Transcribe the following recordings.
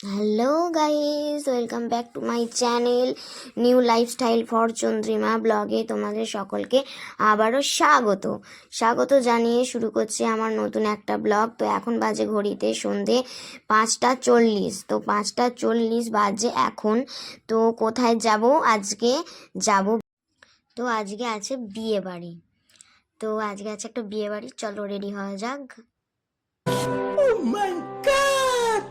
Hello guys, welcome back to my channel new lifestyle for Chandrima ব্লগে তোমাদের সকলকে আবারও স্বাগত জানিয়ে শুরু করছি আমার নতুন একটা ব্লগ। তো এখন বাজে ঘড়িতে সন্ধে 5:40। তো 5:40 বাজে এখন। তো কোথায় যাব? আজকে যাব, তো আজকে আছে বিয়ে বাড়ি। তো আজকে আছে একটা বিয়ে বাড়ি, চলো রেডি হওয়া যাক। Oh my god!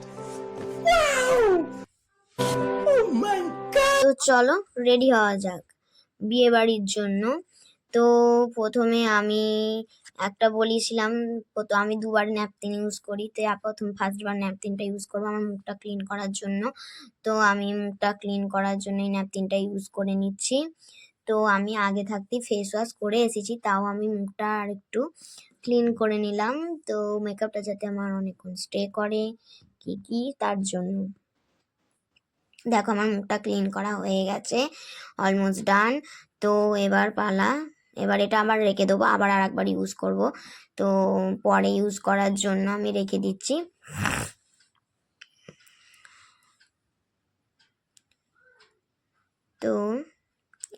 Wow! Oh my god! তো চলো রেডি হওয়া যাক বিয়ে বাড়ির জন্য। তো প্রথমে আমি একটা বলেছিলাম, তো আমি দুবার ন্যাপকিন ইউজ করি, তো প্রথম ফার্স্টবার ন্যাপকিনটা ইউজ করবো আমার মুখটা ক্লিন করার জন্য। তো আমি মুখটা ক্লিন করার জন্য এই ন্যাপকিনটা ইউজ করে নিচ্ছি। তো আমি আগে থাকতেই ফেস ওয়াশ করে এসেছি, তাও আমি মুখটা আর একটু ক্লিন করে নিলাম, তো মেকআপটা যাতে আমার অনেকক্ষণ স্টে করে কি তার জন্য। দেখো আমার মুখটা ক্লিন করা হয়ে গেছে, অলমোস্ট ডান। তো এবার পালা, এবার এটা আবার রেখে দেবো, আবার আর একবার ইউজ করব। তো পরে ইউজ করার জন্য আমি রেখে দিচ্ছি। তো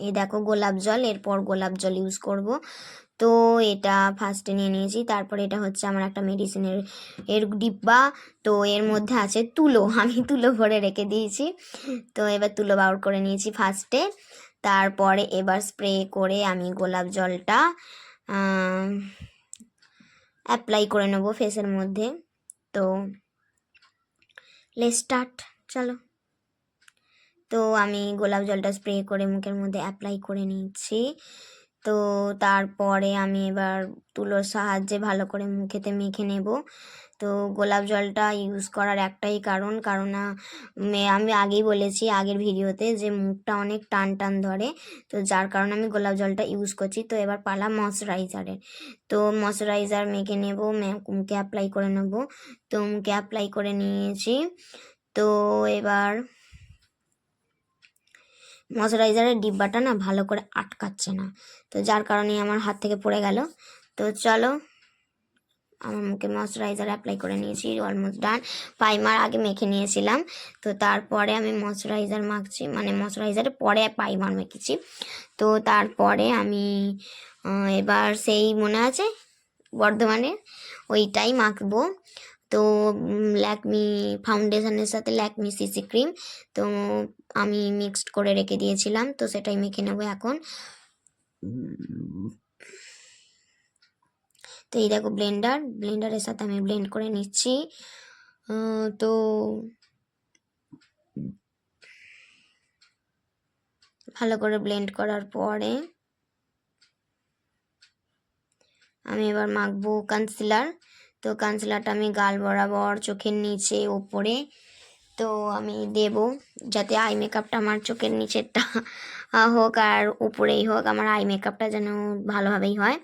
এই দেখো গোলাপ জল, এরপর গোলাপ জল ইউজ করব। তো এটা ফার্স্টে নিয়ে নিয়েছি, তারপরে এটা হচ্ছে আমার একটা মেডিসিনের ডিব্বা। তো এর মধ্যে আছে তুলো, আমি তুলো ভরে রেখে দিয়েছি। তো এবার তুলো বাউর করে নিয়েছি ফার্স্টে। তারপরে এবার স্প্রে করে আমি গোলাপ জলটা অ্যাপ্লাই করে নেবো ফেসের মধ্যে। তো লেটস স্টার্ট, চলো। তো আমি গোলাপ জলটা স্প্রে করে মুখের মধ্যে অ্যাপ্লাই করে নিচ্ছি। তো তারপরে আমি এবার তুলোর সাহায্যে ভালো করে মুখেতে মেখে নেব। তো গোলাপ জলটা ইউজ করার একটাই কারণ, আমি আগেই বলেছি আগের ভিডিওতে যে মুখটা অনেক টান টান ধরে, তো যার কারণে আমি গোলাপ জলটা ইউজ করছি। তো এবার পালা ময়শ্চারাইজারের। তো ময়শ্চারাইজার মেখে নেব, মুখে অ্যাপ্লাই করে নেব। তো মুখে অ্যাপ্লাই করে নিয়েছি। তো এবার ময়শ্চারাইজারের ডিব্বাটা না ভালো করে আটকাচ্ছে না, তো যার কারণে আমার হাত থেকে পড়ে গেল। তো চলো, আমার মুখে ময়শ্চারাইজার অ্যাপ্লাই করে নিয়েছি, অলমোস্ট ডান। প্রাইমার আগে মেখে নিয়েছিলাম, তো তারপরে আমি ময়শ্চারাইজার মাখছি, মানে ময়শ্চারাইজারের পরে প্রাইমার মেখেছি। তো তারপরে আমি এবার সেই মনে আছে বর্ধমানের ওইটাই মাখবো। তো ল্যাকমি ফাউন্ডেশনের সাথে ল্যাকমি সিসি ক্রিম, তো আমি মিক্সড করে রেখে দিয়েছিলাম, তো সেটাই মেখে নেবো এখন। তো এই দেখো ব্লেন্ডারের সাথে আমি ব্লেন্ড করে নিচ্ছি। তো ভালো করে ব্লেন্ড করার পরে আমি এবার মাখবো কনসিলার। তো কনসিলারটা আমি গাল বরাবর, চোখের নিচে, ওপরে তো আমি দেব, যাতে আই মেকআপটা আমার চোখের নিচেরটা হোক আর উপরেই হোক, আমার আই মেকআপটা যেন ভালোভাবেই হয়।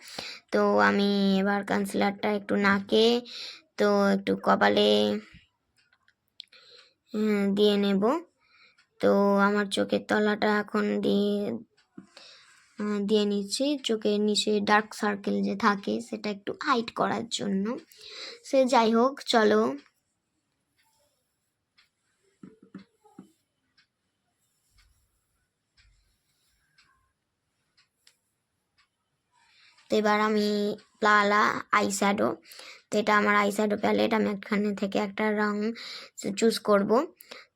তো আমি এবার কনসিলারটা একটু নাকে, তো একটু কপালে দিয়ে নেব। তো আমার চোখের তলাটা এখন দিয়ে নিচ্ছি, চোখের নিচে ডার্ক সার্কেল যে থাকে সেটা একটু হাইড করার জন্য। সে যাই হোক, চলো। তো এবার আমি প্লালা আইশ্যাডো, তো এটা আমার আইশ্যাডো প্যালেট, আমি এখানে থেকে একটা রং চুজ করব।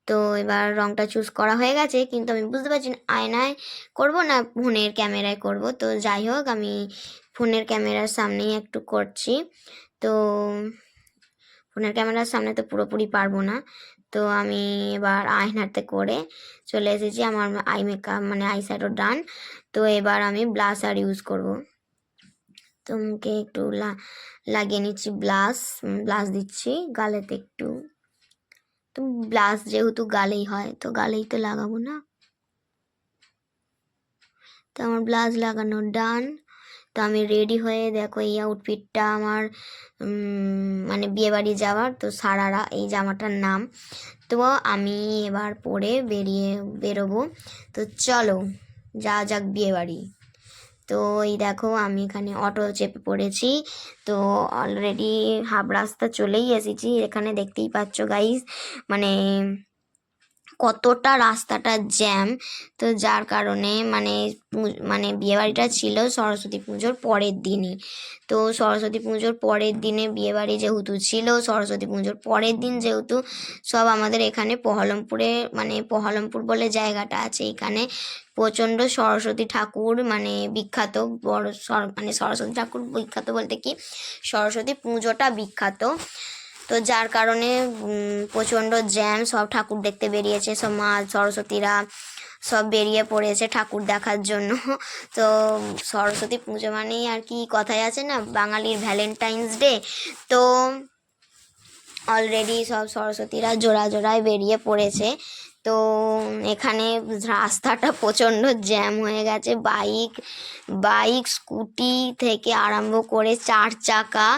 তো এবার রংটা চুজ করা হয়ে গেছে, কিন্তু আমি বুঝতে পারছি না আয়নায় করব না ফোনের ক্যামেরায় করব। তো যাই হোক, আমি ফোনের ক্যামেরার সামনেই একটু করছি। তো ফোনের ক্যামেরার সামনে তো পুরোপুরি পারবো না, তো আমি এবার আয়নাতে করে চলে এসেছি, আমার আই মেকআপ মানে আইশ্যাডো ডান। তো এবার আমি ব্লাশার ইউজ করব। তো মুখে একটু লাগিয়ে নিচ্ছি ব্লাশ দিচ্ছি গালেতে একটু। তো ব্লাশ যেহেতু গালেই হয়, তো গালেই তো লাগাবো না। তো আমার ব্লাশ লাগানো ডান। তো আমি রেডি হয়ে, দেখো এই আউটফিটটা আমার মানে বিয়েবাড়ি যাওয়ার। তো সারারা এই জামাটার নাম। তো আমি এবার পরে বেরোবো। তো চলো যাওয়া যাক বিয়েবাড়ি। তো এই দেখো আমি এখানে অটো চেপে পড়েছি। তো অলরেডি হাফ রাস্তা চলেই এসেছি, এখানে দেখতেই পাচ্ছ গাইস, মানে কতটা রাস্তাটা জ্যাম। তো যার কারণে মানে বিয়েবাড়িটা ছিল সরস্বতী পুজোর পরের দিনই। তো সরস্বতী পুজোর পরের দিনে বিয়েবাড়ি যেহেতু ছিল, সরস্বতী পুজোর পরের দিন যেহেতু সব আমাদের এখানে পহলমপুরে, মানে পহলমপুর বলে জায়গাটা আছে, এখানে প্রচণ্ড সরস্বতী ঠাকুর মানে বিখ্যাত, মানে সরস্বতী ঠাকুর বিখ্যাত বলতে কি সরস্বতী পুজোটা বিখ্যাত। তো যার কারণে প্রচণ্ড জ্যাম, সব ঠাকুর দেখতে বেরিয়েছে, সব মা সরস্বতীরা সব বেরিয়ে পড়েছে ঠাকুর দেখার জন্য। তো সরস্বতী পুজো মানেই আর কি কথায় আছে না, বাঙালির ভ্যালেন্টাইন্স ডে। তো অলরেডি সব সরস্বতীরা জোড়ায় বেরিয়ে পড়েছে। তো এখানে রাস্তাটা প্রচণ্ড জ্যাম হয়ে গেছে, বাইক স্কুটি থেকে আরম্ভ করে 4 চাকা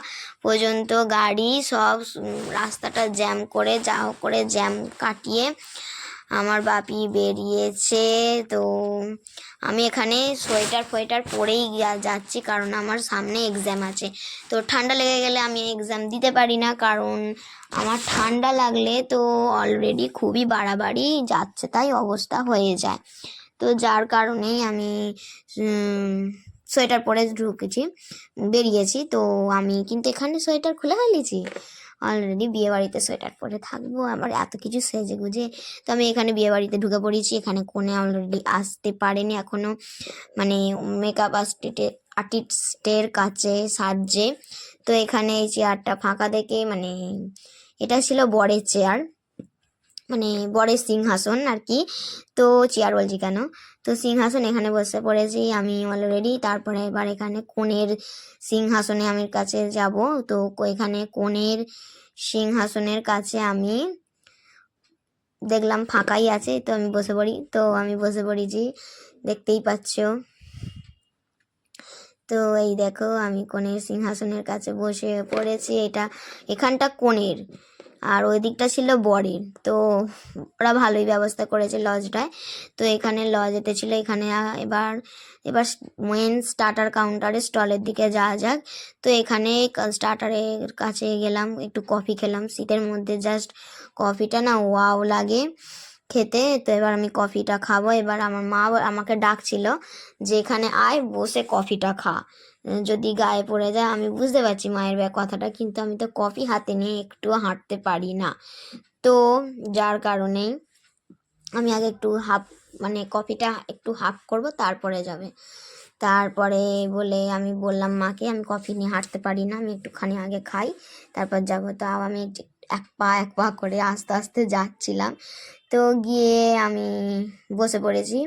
পর্যন্ত গাড়ি সব রাস্তাটা জ্যাম করে, যা হোক করে জ্যাম কাটিয়ে আমার বাপি বেরিয়েছে। তো আমি এখানে সোয়েটার পরেই যাচ্ছি, কারণ আমার সামনে এক্সাম আছে। তো ঠান্ডা লেগে গেলে আমি এক্সাম দিতে পারি না, কারণ আমার ঠান্ডা লাগলে তো অলরেডি খুবই বাড়াবাড়ি যাচ্ছে, তাই অবস্থা হয়ে যায়। তো যার কারণেই আমি সোয়েটার পরে বেরিয়েছি। তো আমি কিন্তু এখানে সোয়েটার খুলে ফেলেছি, অলরেডি বিয়েবাড়িতে সোয়েটার পরে থাকবো, আমার এত কিছু সেজে গুজে। তো আমি এখানে বিয়েবাড়িতে ঢুকে পড়েছি, এখানে কোণে অলরেডি আসতে পারেনি এখনও, মানে মেকআপ আর্টিস্টের কাছে সাজছে। তো এখানে এই চেয়ারটা ফাঁকা দেখে, মানে এটা ছিল বরের চেয়ার, মানে বরের সিংহাসন আর কি। তো চেয়ার বলছি কেন, তো সিংহাসন, এখানে বসে পড়েছি আমি অলরেডি। তারপরে এবার এখানে কনের সিংহাসনে আমি কাছে যাব। তো এখানে কনের সিংহাসনের কাছে আমি দেখলাম ফাঁকাই আছে, তো আমি বসে পড়ি। তো আমি বসে পড়েছি, দেখতেই পাচ্ছ। তো এই দেখো আমি কনের সিংহাসনের কাছে বসে পড়েছি, এখানটা কনের আর ওই দিকটা ছিল বরের। তো ওরা ভালোই ব্যবস্থা করেছে লজটায়। তো এখানে লজেতে ছিল, এখানে এবার মেন স্টার্টার কাউন্টারে স্টলের দিকে যাওয়া যাক। তো এখানে স্টার্টারের কাছে গেলাম, একটু কফি খেলাম শীতের মধ্যে, জাস্ট কফিটা না ওয়াও লাগে খেতে। তো এবার আমি কফিটা খাবো। এবার আমার মা আমাকে ডাকছিল যে এখানে আয়, বসে কফিটা খা, যদি গায়ে পড়ে যায়। আমি বুঝতে পারছি মায়ের কথাটা, কিন্তু আমি তো কফি হাতে নিয়ে একটুও হাঁটতে পারি না। তো যার কারণেই আমি আগে একটু মানে কফিটা একটু হাফ করব, তারপরে যাবে। তারপরে বলে আমি বললাম মাকে আমি কফি নিয়ে হাঁটতে পারি না, আমি একটুখানি আগে খাই তারপর যাব। তাও আমি এক পা করে আস্তে আস্তে যাচ্ছিলাম। তো গিয়ে আমি বসে পড়েছি,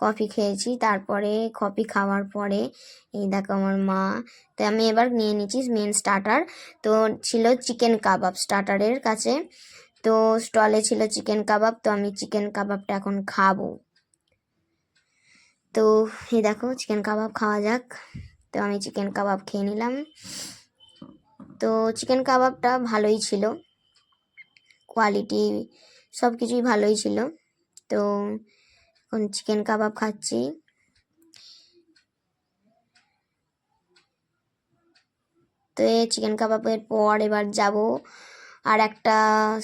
কফি খেয়েছি। তারপরে কফি খাওয়ার পরে এই দেখো আমার মা, তো আমি এবার নিয়ে নিচ্ছি মেন স্টার্টার। তো ছিল চিকেন কাবাব স্টার্টারের কাছে, তো স্টলে ছিল চিকেন কাবাব। তো আমি চিকেন কাবাবটা এখন খাবো। তো এই দেখো চিকেন কাবাব খাওয়া যাক। তো আমি চিকেন কাবাব খেয়ে নিলাম। তো চিকেন কাবাবটা ভালোই ছিল, কোয়ালিটি সব কিছুই ভালোই ছিল। তো এখন চিকেন কাবাব খাচ্ছি। তো এই চিকেন কাবাবের পর এবার যাব আর একটা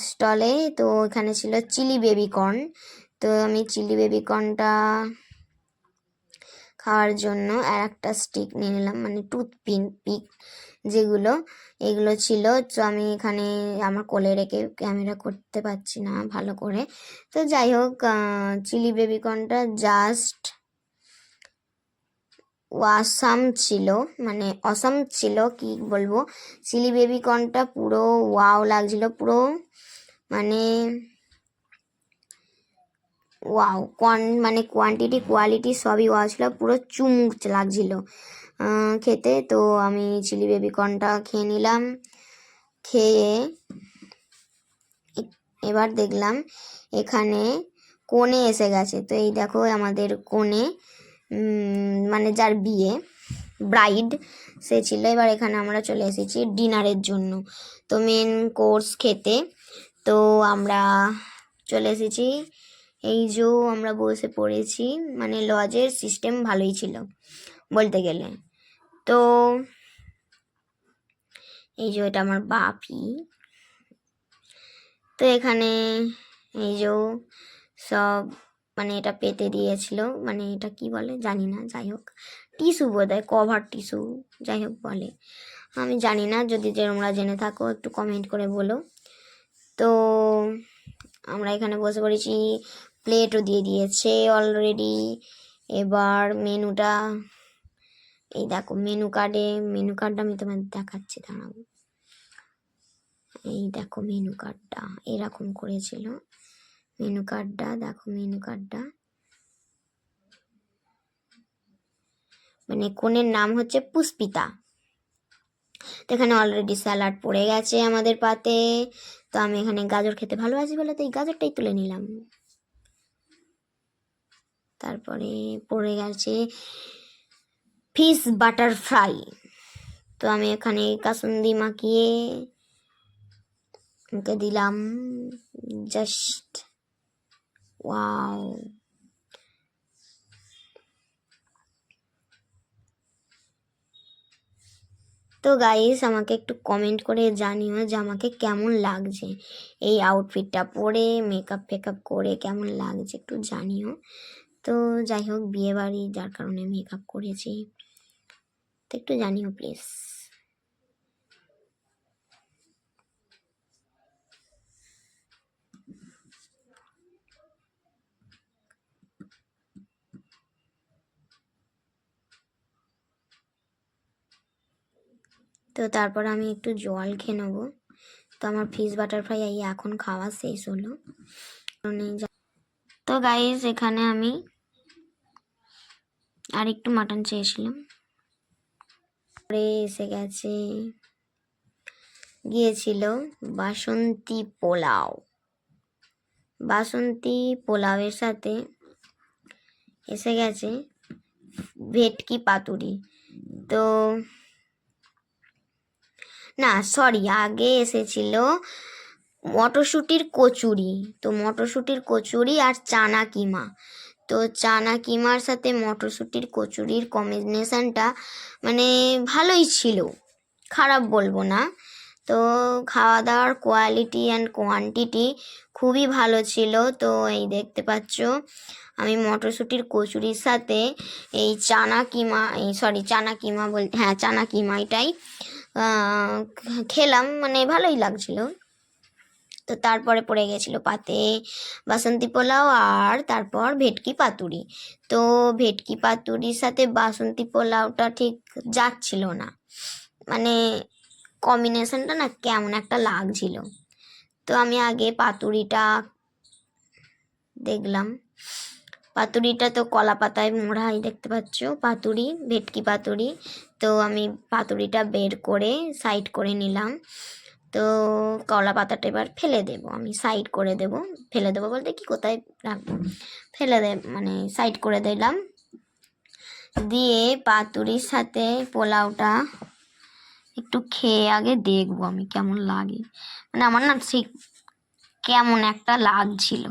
স্টলে। তো এখানে ছিল চিলি বেবি কর্ন। তো আমি চিলি বেবি কর্নটা খাওয়ার জন্য আর একটা স্টিক নিয়ে নিলাম, মানে টুথপিক যেগুলো, এগুলো ছিল। তো আমি এখানে আমার কোলে রেখে ক্যামেরা করতে পারছি না ভালো করে। তো যাই হোক, চিলি বেবি কর্নটা জাস্ট ওয়াসাম ছিল, মানে অসাম ছিল, কি বলবো। চিলি বেবি কর্নটা পুরো ওয়াও লাগছিল, পুরো মানে ওয়াও, মানে কোয়ান্টিটি কোয়ালিটি সবই ওয়াও ছিল, পুরো চুমুক লাগছিল খেতে। তো আমি চিলি বেবি কর্নটা খেয়ে নিলাম। খেয়ে এবার দেখলাম এখানে কোণে এসে গেছে। তো এই দেখো আমাদের কোণে, মানে যার বিয়ে, ব্রাইড সে ছিল। এবার এখানে আমরা চলে এসেছি ডিনারের জন্য, তো মেন কোর্স খেতে। তো আমরা চলে এসেছি, এই যে আমরা বসে পড়েছি, মানে লজের সিস্টেম ভালোই ছিল, বলতে গেলে। তো এই যে এটা আমার বাপি। তো এখানে এই যে সব মানে এটা পেতে দিয়েছিল, মানে এটা কি বলে জানি না, যাই হোক টিস্যু বোধহয়, কভার টিস্যু, যাই হোক বলে, আমি জানি না, যদি তোমরা জেনে থাকো একটু কমেন্ট করে বলো। তো আমরা এখানে বসে পড়েছি, প্লেটও দিয়ে দিয়েছে অলরেডি। এবার মেনুটা, এই দেখো মেনু কার্ডটা আমি তোমাদের দেখাচ্ছি, দাঁড়াবো। এই দেখো মেনু কার্ডটা এরকম করেছিল, মেনু কার্ডটা দেখো, মেনু কার্ডটা মানে কোনের নাম হচ্ছে পুষ্পিতা। তো এখানে অলরেডি স্যালাড পড়ে গেছে আমাদের পাতে। তো আমি এখানে গাজর খেতে ভালোবাসি বলে তো এই গাজরটাই তুলে নিলাম। তারপরে পড়ে গেছে ফিশ বাটার ফ্রাই। তো আমি এখানে কাসুন্দি মাখিয়ে ওকে দিলাম, জাস্ট ওয়াও। তো গাইস আমাকে একটু কমেন্ট করে জানিও যে আমাকে কেমন লাগছে এই আউটফিটটা পরে, মেকআপ ফেকআপ করে কেমন লাগছে একটু জানিও। তো যাই হোক বিয়ে বাড়ি, যার কারণে মেকআপ করেছি, তো একটু জানিও প্লিজ। তো তারপর আমি একটু জল খেয়ে নেবো। তো আমার ফিশ বাটারফ্লাই এই এখন খাওয়া শেষ হলো। তো গাইস এখানে আমি আর একটু মাটন চেয়েছিলাম, পরে এসে গিয়েছিল বাসন্তী পোলাও। বাসন্তী পোলাওয়ের সাথে এসে গেছে ভেটকি পাতুরি। তো না সরি, আগে এসেছিল মটরশুঁটির কচুরি। তো মটরশুঁটির কচুরি আর চানা কিমা। তো চানা কিমার সাথে মটরশুঁটির কচুরির কম্বিনেশানটা মানে ভালোই ছিল, খারাপ বলবো না। তো খাওয়া দাওয়ার কোয়ালিটি অ্যান্ড কোয়ান্টিটি খুবই ভালো ছিল। তো এই দেখতে পাচ্ছ আমি মটরশুঁটির কচুরির সাথে এই চানা কিমা চানা কিমা এটাই খেলাম, মানে ভালোই লাগছিল। তো তারপরে পড়ে গেছিলো পাতে বাসন্তী পোলাও আর তারপর ভেটকি পাতুরি। তো ভেটকি পাতুরির সাথে বাসন্তী পোলাওটা ঠিক যাচ্ছিল না, মানে কম্বিনেশনটা না কেমন একটা লাগছিল। তো আমি আগে পাতুরিটা দেখলাম, পাতুরিটা তো কলা পাতায় মোড়াই, দেখতে পাচ্ছ পাতুরি, ভেটকি পাতুরি। তো আমি পাতুরিটা বের করে সাইড করে নিলাম। তো কলা পাতাটা এবার ফেলে দেব, আমি সাইড করে দেব, ফেলে দেবো বলতে কি কোথায় রাখবো, মানে সাইড করে দিলাম। দিয়ে পাতুরির সাথে পোলাওটা একটু খেয়ে আগে দেখবো আমি কেমন লাগে, মানে আমার না ঠিক কেমন একটা লাগছিল,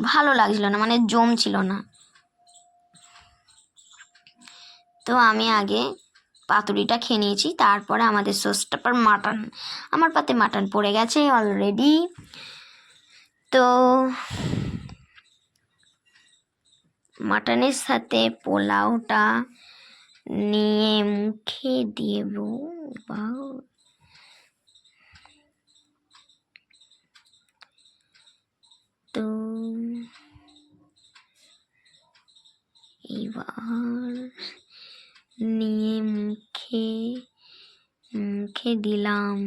ভালো লাগছিল না, মানে জমছিল না। তো আমি আগে পাতুরিটা খেয়ে নিয়েছি, তারপরে আমাদের সসটা পর মাটন, আমার পাতে মাটন পড়ে গেছে অলরেডি। তো মাটনের সাথে পোলাওটা নিয়ে মুখে দেব, তো এবার নিয়ে মুখে দিলাম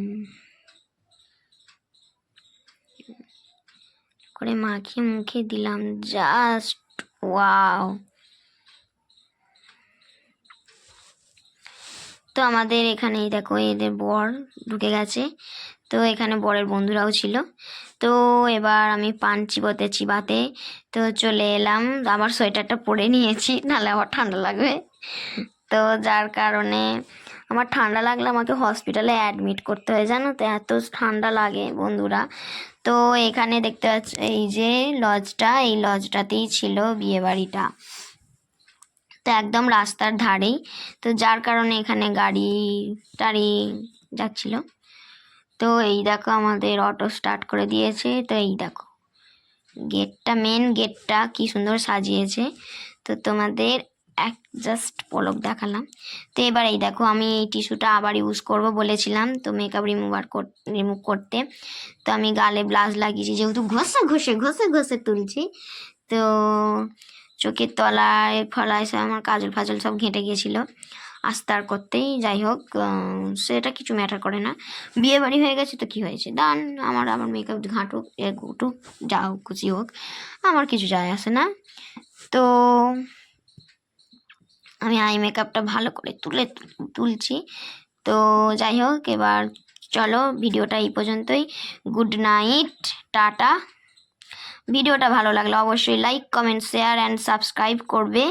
করে, মাখিয়ে মুখে দিলাম, জাস্ট ওয়াও। তো আমাদের এখানেই দেখো এদের বর ঢুকে গেছে, তো এখানে বরের বন্ধুরাও ছিল। তো এবার আমি পান চিবাতে তো চলে এলাম, আমার সোয়েটারটা পরে নিয়েছি, নাহলে আমার ঠান্ডা লাগবে। তো যার কারণে আমার ঠান্ডা লাগলে আমাকে হসপিটালে অ্যাডমিট করতে হয়, জানো তো, এত ঠান্ডা লাগে বন্ধুরা। তো এখানে দেখতে পাচ্ছ এই যে লজটা, এই লজটাতেই ছিল বিয়েবাড়িটা। তো একদম রাস্তার ধারেই, তো যার কারণে এখানে গাড়ি টাড়ি যাচ্ছিল। তো এই দেখো আমাদের অটো স্টার্ট করে দিয়েছে। তো এই দেখো গেটটা, মেন গেটটা কি সুন্দর সাজিয়েছে। তো তোমাদের জাস্ট পলক দেখালাম। তো এবার এই দেখো আমি এই টিস্যুটা আবার ইউজ করব বলেছিলাম, তো মেকআপ রিমুভ করতে। তো আমি গালে ব্লাশ লাগিয়েছি, যেহেতু ঘষে ঘষে তুলছি। তো চোখের তলায় ফলায় সব আমার কাজল ফাজল সব ঘেঁটে গিয়েছিলো আস্তার করতেই। যাই হোক, সেটা কিছু ম্যাটার করে না, বিয়ে বাড়ি হয়ে গেছে তো কি হয়েছে, দান আমার মেকআপ ঘাঁটুক ঘুটুক যা হোক খুশি হোক, আমার কিছু যায় আসে না। তো আমি আই মেকআপটা ভালো করে তুলছি। তো যাই হোক, এবার চলো ভিডিওটা এই পর্যন্তই। Good night, tata. ভিডিওটা ভালো লাগলে অবশ্যই like, comment, share and subscribe করবে।